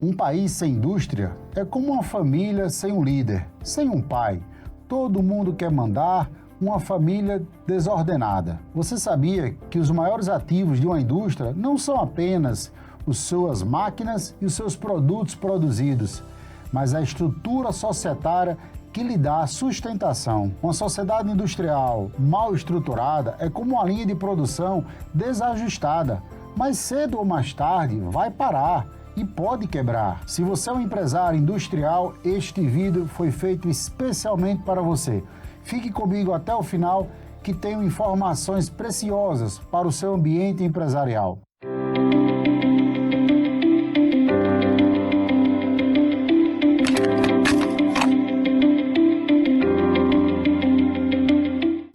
Um país sem indústria é como uma família sem um líder, sem um pai. Todo mundo quer mandar, uma família desordenada. Você sabia que os maiores ativos de uma indústria não são apenas as suas máquinas e os seus produtos produzidos, mas a estrutura societária que lhe dá sustentação. Uma sociedade industrial mal estruturada é como uma linha de produção desajustada. Mais cedo ou mais tarde vai parar e pode quebrar. Se você é um empresário industrial, este vídeo foi feito especialmente para você. Fique comigo até o final que tenho informações preciosas para o seu ambiente empresarial.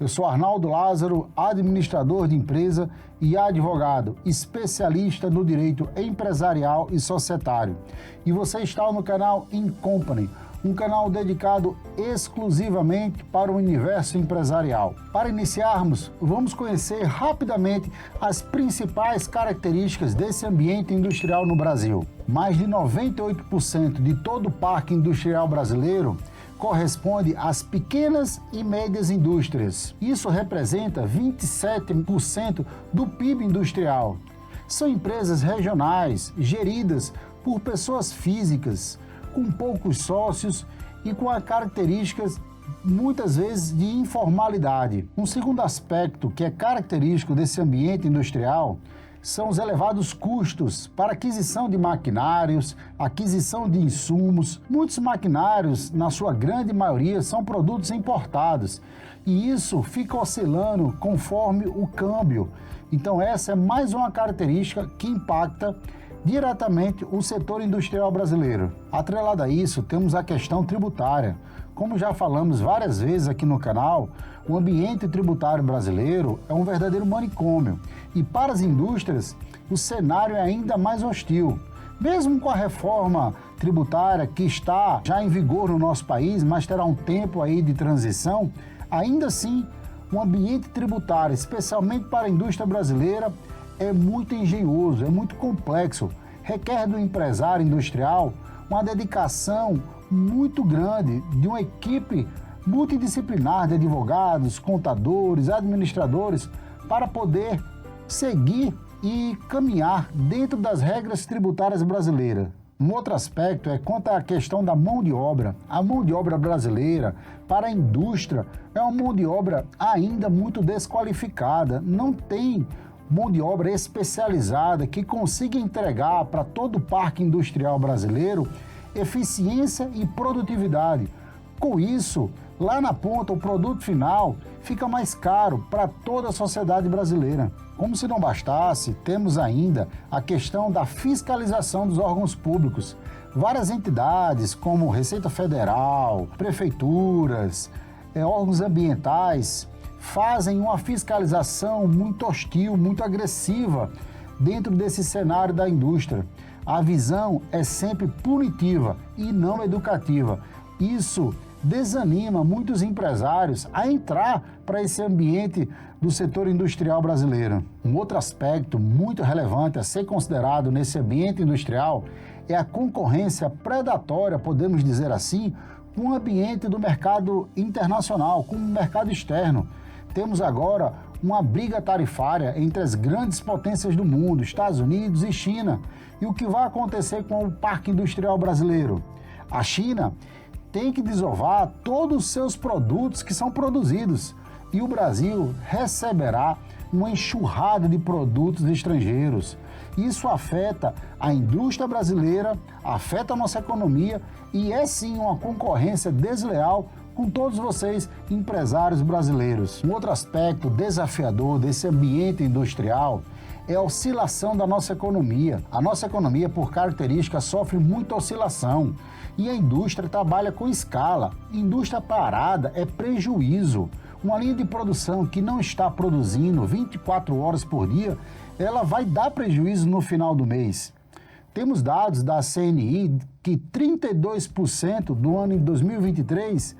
Eu sou Arnaldo Lázaro, administrador de empresa e advogado, especialista no direito empresarial e societário. E você está no canal InCompany, um canal dedicado exclusivamente para o universo empresarial. Para iniciarmos, vamos conhecer rapidamente as principais características desse ambiente industrial no Brasil. Mais de 98% de todo o parque industrial brasileiro corresponde às pequenas e médias indústrias. Isso representa 27% do PIB industrial. São empresas regionais, geridas por pessoas físicas, com poucos sócios e com as características, muitas vezes, de informalidade. Um segundo aspecto que é característico desse ambiente industrial são os elevados custos para aquisição de maquinários, aquisição de insumos. Muitos maquinários, na sua grande maioria, são produtos importados e isso fica oscilando conforme o câmbio. Então essa é mais uma característica que impacta diretamente o setor industrial brasileiro. Atrelado a isso, temos a questão tributária. Como já falamos várias vezes aqui no canal, o ambiente tributário brasileiro é um verdadeiro manicômio e para as indústrias o cenário é ainda mais hostil. Mesmo com a reforma tributária que está já em vigor no nosso país, mas terá um tempo aí de transição, ainda assim o ambiente tributário, especialmente para a indústria brasileira, é muito engenhoso, é muito complexo, requer do empresário industrial uma dedicação muito grande de uma equipe multidisciplinar de advogados, contadores, administradores para poder seguir e caminhar dentro das regras tributárias brasileiras. Um outro aspecto é quanto à questão da mão de obra. A mão de obra brasileira para a indústria é uma mão de obra ainda muito desqualificada, não tem mão de obra especializada que consiga entregar para todo o parque industrial brasileiro eficiência e produtividade. Com isso, lá na ponta, o produto final fica mais caro para toda a sociedade brasileira. Como se não bastasse, temos ainda a questão da fiscalização dos órgãos públicos. Várias entidades, como Receita Federal, prefeituras, órgãos ambientais, fazem uma fiscalização muito hostil, muito agressiva dentro desse cenário da indústria. A visão é sempre punitiva e não educativa. Isso desanima muitos empresários a entrar para esse ambiente do setor industrial brasileiro. Um outro aspecto muito relevante a ser considerado nesse ambiente industrial é a concorrência predatória, podemos dizer assim, com o ambiente do mercado internacional, com o mercado externo. Temos agora uma briga tarifária entre as grandes potências do mundo, Estados Unidos e China. E o que vai acontecer com o parque industrial brasileiro? A China tem que desovar todos os seus produtos que são produzidos e o Brasil receberá uma enxurrada de produtos estrangeiros. Isso afeta a indústria brasileira, afeta a nossa economia e é sim uma concorrência desleal com todos vocês, empresários brasileiros. Um outro aspecto desafiador desse ambiente industrial é a oscilação da nossa economia. A nossa economia, por característica, sofre muita oscilação e a indústria trabalha com escala. Indústria parada é prejuízo. Uma linha de produção que não está produzindo 24 horas por dia, ela vai dar prejuízo no final do mês. Temos dados da CNI que 32% do ano de 2023,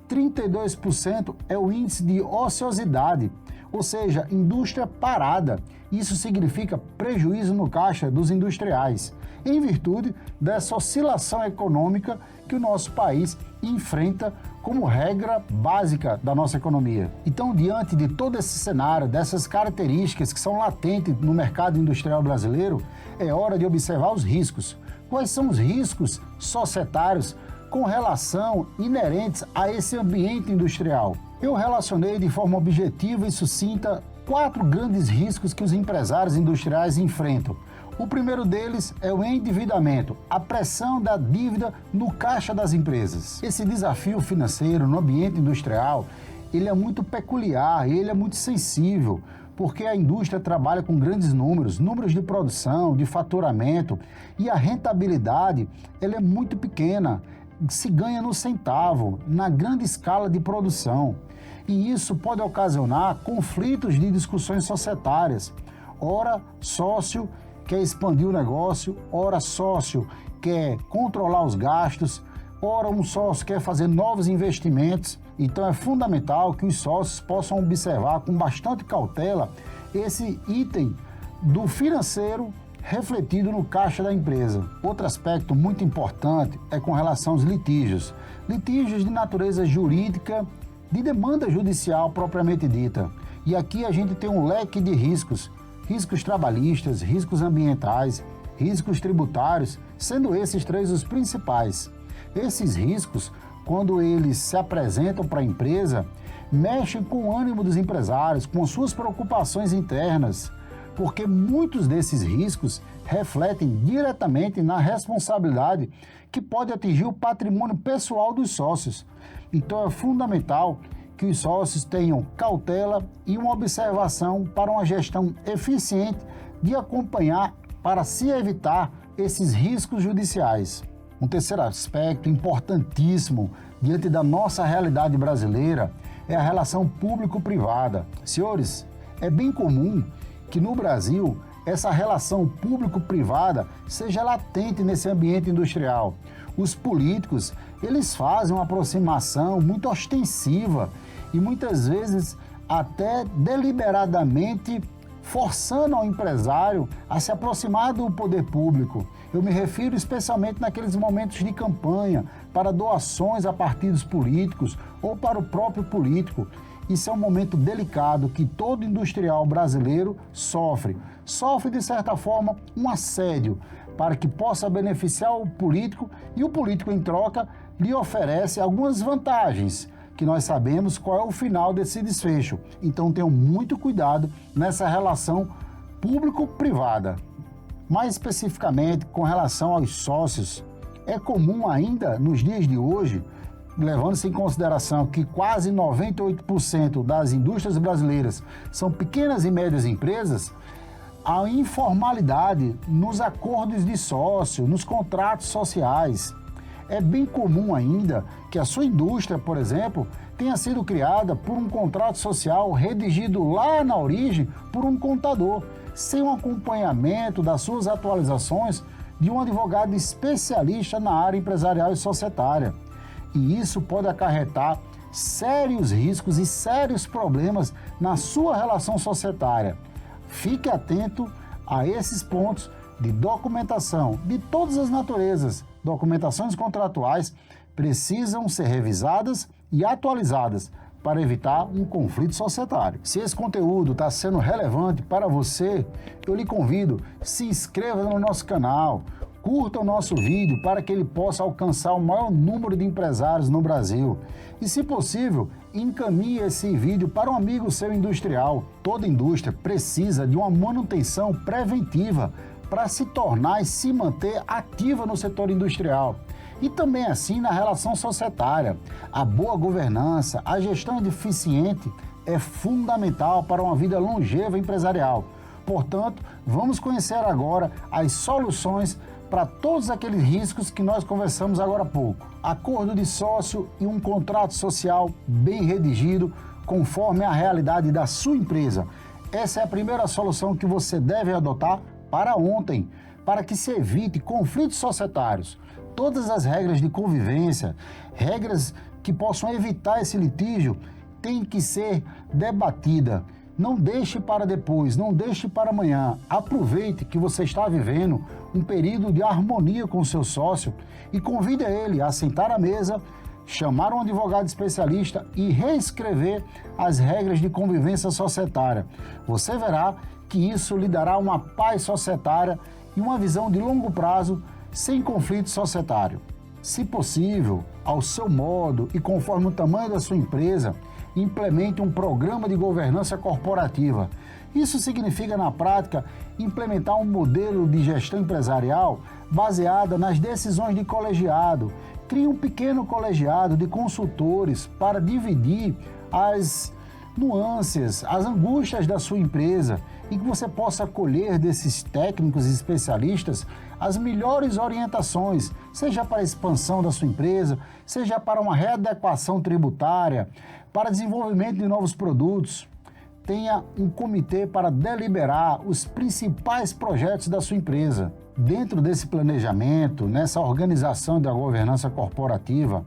32% é o índice de ociosidade, ou seja, indústria parada. Isso significa prejuízo no caixa dos industriais. em virtude dessa oscilação econômica que o nosso país enfrenta como regra básica da nossa economia. Então, diante de todo esse cenário, dessas características que são latentes no mercado industrial brasileiro, é hora de observar os riscos. Quais são os riscos societários com relação inerentes a esse ambiente industrial? Eu relacionei de forma objetiva e sucinta 4 grandes riscos que os empresários industriais enfrentam. O primeiro deles é o endividamento, a pressão da dívida no caixa das empresas. Esse desafio financeiro no ambiente industrial, ele é muito peculiar, ele é muito sensível, porque a indústria trabalha com grandes números de produção, de faturamento, e a rentabilidade, ela é muito pequena, se ganha no centavo, na grande escala de produção. E isso pode ocasionar conflitos de discussões societárias. Ora, sócio quer expandir o negócio, ora sócio quer controlar os gastos, ora um sócio quer fazer novos investimentos. Então é fundamental que os sócios possam observar com bastante cautela esse item do financeiro refletido no caixa da empresa. Outro aspecto muito importante é com relação aos litígios. Litígios de natureza jurídica, de demanda judicial propriamente dita. E aqui a gente tem um leque de riscos. Riscos trabalhistas, riscos ambientais, riscos tributários, sendo esses 3 os principais. Esses riscos, quando eles se apresentam para a empresa, mexem com o ânimo dos empresários, com suas preocupações internas, porque muitos desses riscos refletem diretamente na responsabilidade que pode atingir o patrimônio pessoal dos sócios. Então é fundamental que os sócios tenham cautela e uma observação para uma gestão eficiente de acompanhar para se evitar esses riscos judiciais. Um terceiro aspecto importantíssimo diante da nossa realidade brasileira é a relação público-privada. Senhores, é bem comum que no Brasil essa relação público-privada seja latente nesse ambiente industrial. Os políticos, eles fazem uma aproximação muito ostensiva e muitas vezes até deliberadamente forçando ao empresário a se aproximar do poder público. Eu me refiro especialmente naqueles momentos de campanha, para doações a partidos políticos ou para o próprio político. Isso é um momento delicado que todo industrial brasileiro sofre. Sofre, de certa forma, um assédio para que possa beneficiar o político e o político, em troca, lhe oferece algumas vantagens, que nós sabemos qual é o final desse desfecho. Então tenham muito cuidado nessa relação público-privada. Mais especificamente, com relação aos sócios, é comum ainda nos dias de hoje, levando-se em consideração que quase 98% das indústrias brasileiras são pequenas e médias empresas, a informalidade nos acordos de sócio, nos contratos sociais. É bem comum ainda que a sua indústria, por exemplo, tenha sido criada por um contrato social redigido lá na origem por um contador, sem um acompanhamento das suas atualizações de um advogado especialista na área empresarial e societária. E isso pode acarretar sérios riscos e sérios problemas na sua relação societária. Fique atento a esses pontos de documentação de todas as naturezas. Documentações contratuais precisam ser revisadas e atualizadas para evitar um conflito societário. Se esse conteúdo está sendo relevante para você, eu lhe convido, se inscreva no nosso canal, curta o nosso vídeo para que ele possa alcançar o maior número de empresários no Brasil. E, se possível, encaminhe esse vídeo para um amigo seu industrial. Toda indústria precisa de uma manutenção preventiva para se tornar e se manter ativa no setor industrial. E também assim na relação societária. A boa governança, a gestão eficiente é fundamental para uma vida longeva empresarial. Portanto, vamos conhecer agora as soluções para todos aqueles riscos que nós conversamos agora há pouco. Acordo de sócio e um contrato social bem redigido, conforme a realidade da sua empresa. Essa é a primeira solução que você deve adotar para ontem, para que se evite conflitos societários. Todas as regras de convivência, regras que possam evitar esse litígio, têm que ser debatidas. Não deixe para depois, não deixe para amanhã. Aproveite que você está vivendo um período de harmonia com o seu sócio e convide ele a sentar à mesa, chamar um advogado especialista e reescrever as regras de convivência societária. Você verá que isso lhe dará uma paz societária e uma visão de longo prazo sem conflito societário. Se possível, ao seu modo e conforme o tamanho da sua empresa, implemente um programa de governança corporativa. Isso significa, na prática, implementar um modelo de gestão empresarial baseada nas decisões de colegiado. Crie um pequeno colegiado de consultores para dividir as nuances, as angústias da sua empresa e que você possa colher desses técnicos e especialistas as melhores orientações, seja para a expansão da sua empresa, seja para uma readequação tributária, para desenvolvimento de novos produtos. Tenha um comitê para deliberar os principais projetos da sua empresa. Dentro desse planejamento, nessa organização da governança corporativa,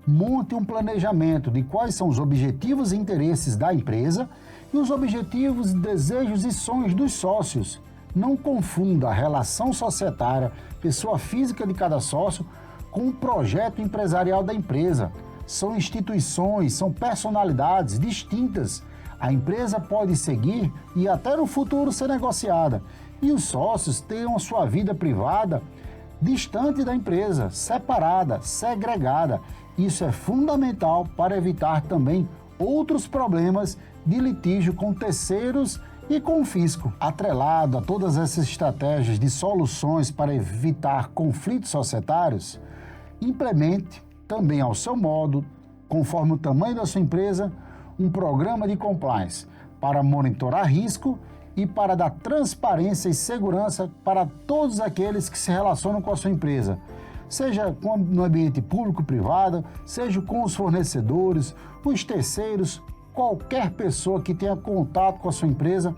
monte um planejamento de quais são os objetivos e interesses da empresa e os objetivos, desejos e sonhos dos sócios. Não confunda a relação societária, pessoa física de cada sócio, com o projeto empresarial da empresa. São instituições, são personalidades distintas. A empresa pode seguir e até no futuro ser negociada. E os sócios tenham a sua vida privada distante da empresa, separada, segregada. Isso é fundamental para evitar também outros problemas de litígio com terceiros e com o fisco. Atrelado a todas essas estratégias de soluções para evitar conflitos societários, implemente também ao seu modo, conforme o tamanho da sua empresa, um programa de compliance para monitorar risco e para dar transparência e segurança para todos aqueles que se relacionam com a sua empresa, seja no ambiente público-privado, seja com os fornecedores, os terceiros, qualquer pessoa que tenha contato com a sua empresa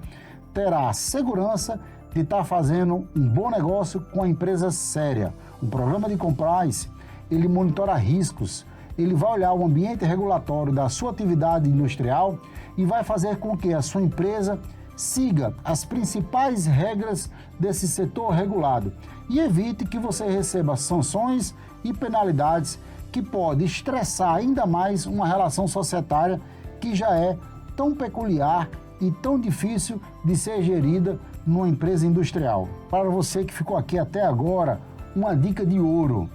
terá a segurança de estar fazendo um bom negócio com a empresa séria. O programa de compliance, ele monitora riscos, ele vai olhar o ambiente regulatório da sua atividade industrial e vai fazer com que a sua empresa siga as principais regras desse setor regulado e evite que você receba sanções e penalidades que podem estressar ainda mais uma relação societária que já é tão peculiar e tão difícil de ser gerida numa empresa industrial. Para você que ficou aqui até agora, uma dica de ouro: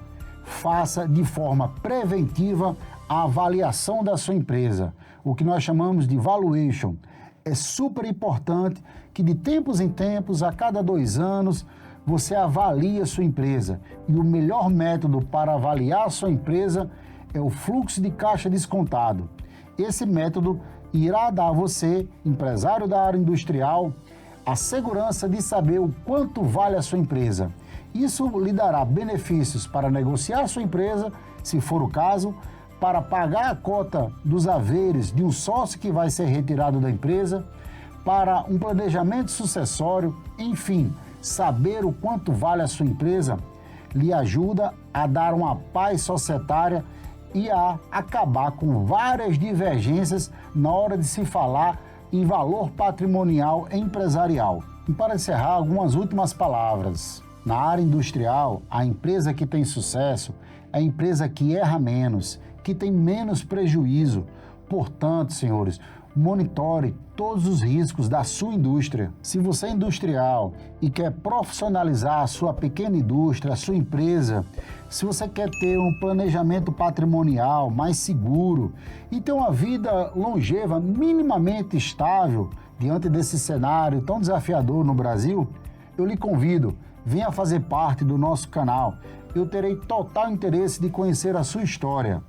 faça de forma preventiva a avaliação da sua empresa, o que nós chamamos de valuation. É super importante que de tempos em tempos, a cada 2 anos, você avalie a sua empresa. E o melhor método para avaliar a sua empresa é o fluxo de caixa descontado. Esse método irá dar a você, empresário da área industrial, a segurança de saber o quanto vale a sua empresa. Isso lhe dará benefícios para negociar a sua empresa, se for o caso, para pagar a cota dos haveres de um sócio que vai ser retirado da empresa, para um planejamento sucessório, enfim, saber o quanto vale a sua empresa lhe ajuda a dar uma paz societária e a acabar com várias divergências na hora de se falar em valor patrimonial empresarial. E para encerrar, algumas últimas palavras. Na área industrial, a empresa que tem sucesso é a empresa que erra menos, que tem menos prejuízo. Portanto, senhores, monitore todos os riscos da sua indústria. Se você é industrial e quer profissionalizar a sua pequena indústria, a sua empresa, se você quer ter um planejamento patrimonial mais seguro e ter uma vida longeva, minimamente estável, diante desse cenário tão desafiador no Brasil, eu lhe convido, venha fazer parte do nosso canal. Eu terei total interesse de conhecer a sua história.